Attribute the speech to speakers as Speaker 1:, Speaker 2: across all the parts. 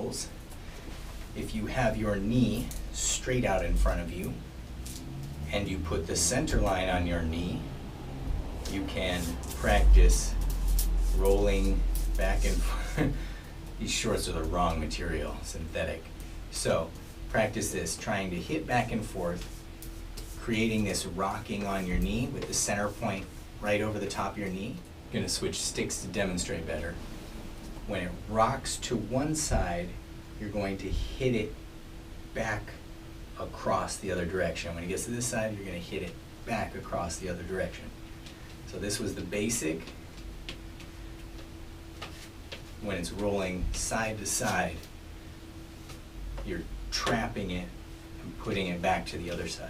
Speaker 1: examples. If you have your knee straight out in front of you and you put the center line on your knee, you can practice rolling back and forth. These shorts are the wrong material, synthetic. So practice this, trying to hit back and forth, creating this rocking on your knee with the center point right over the top of your knee. I'm going to switch sticks to demonstrate better. When it rocks to one side, you're going to hit it back across the other direction. When it gets to this side, you're going to hit it back across the other direction. So this was the basic. When it's rolling side to side, you're trapping it and putting it back to the other side.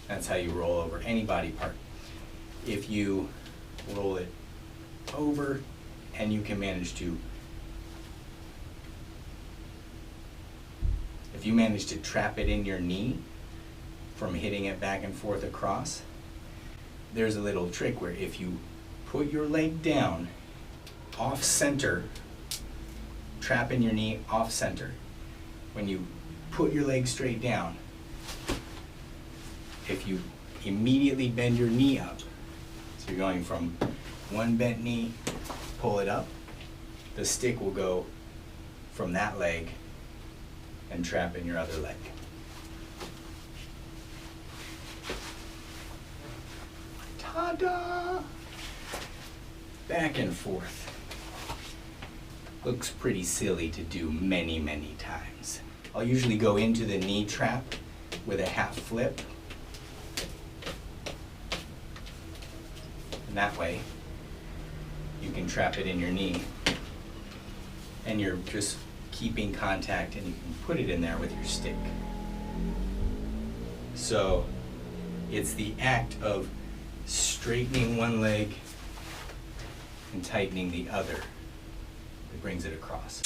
Speaker 1: That's how you roll over any body part. If you roll it over and you can manage to, if you manage to trap it in your knee from hitting it back and forth across, there's a little trick where if you put your leg down off center, trapping your knee off center, when you put your leg straight down, if you immediately bend your knee up, so you're going from one bent knee, pull it up, the stick will go from that leg and trap in your other leg. Ta-da! Back and forth. Looks pretty silly to do many, many times. I'll usually go into the knee trap with a half flip. And that way, you can trap it in your knee. And you're just keeping contact and you can put it in there with your stick. So, it's the act of straightening one leg and tightening the other that brings it across.